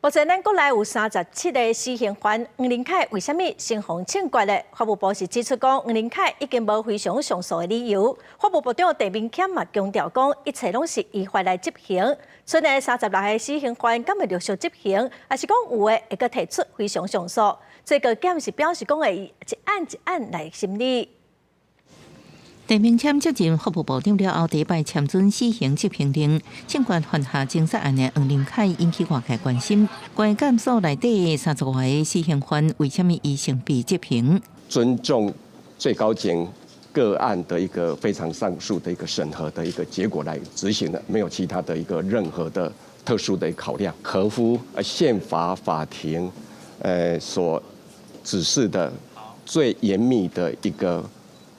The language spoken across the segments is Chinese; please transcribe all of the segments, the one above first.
目前咱国内有37个死刑犯，黄林凯为什么身逢枪决呢？法务部是指出讲，黄林凯已经无非常上诉的理由。法务部长陈明谦嘛强调讲，一切拢是依法来执行。剩下36个死刑犯敢会陆续执行，还是讲有的会阁提出非常上诉？最高检是表示讲会一案一案来审理。陈明谦接任法务部长了后，第一摆签准死刑执行令，相关犯下情杀案的黄林凯引起外界关心。关于检所内底30多个死刑犯，为什么已成被执行？尊重最高检个案的一个非常上诉的一个审核的一个结果来执行的，没有其他的一个任何的特殊的考量，合乎宪法法庭所指示的最严密的一个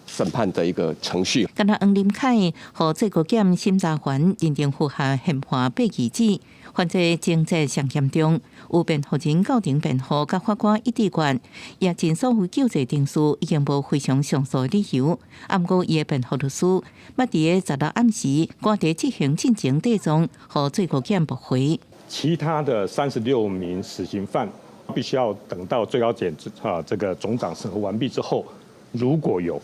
审判的一个程序。干那黄林凯和最高检审查员认定符合宪法8二字，犯罪情节上严重，有辩护人到庭辩护，甲法官一致决，也尽所有救济定数已经无非常上诉理由。不过，伊的辩护律师捌伫16暗时赶伫执行进程底中，和最高检驳回。其他的36名死刑犯必须要等到最高检这个总长审核完毕之后，如果有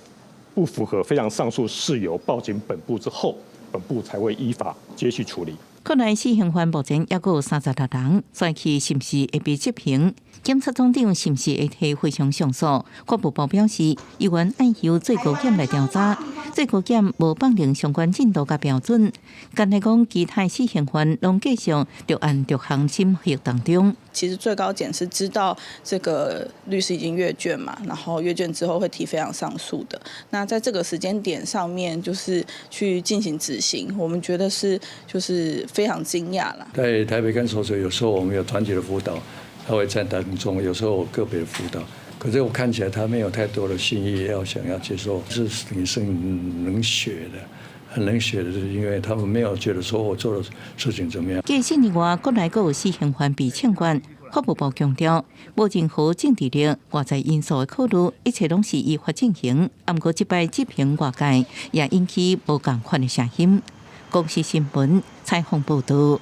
不符合非常上述事由报警本部之后，本部才会依法接续处理。国内死刑犯目前还有36人，选期是不是会被执行？检察总长是不是会提非常上诉？法务部表示，依然按由最高检来调查，最高检无放定相关进度甲标准。干来讲，其他死刑犯拢继续着按着项审核当中。其实最高检是知道这个律师已经阅卷嘛，然后阅卷之后会提非常上诉的。那在这个时间点上面，就是去进行执行，我们觉得就是非常惊讶啦。在台北看守所，有时候我们有团体的辅导，他会在当中，有时候个别的辅导。可是我看起来他没有太多的心意想要接受，是挺是很冷血的。很冷血的，是因为他们没有觉得说我做的事情怎么样。继4年外，国内还有死刑犯被枪决，法务部强调，无任何政治力、外在因素的考虑，一切拢是依法进行。不过，这摆执行外界也引起无共款的声音。公视新闻采访报道。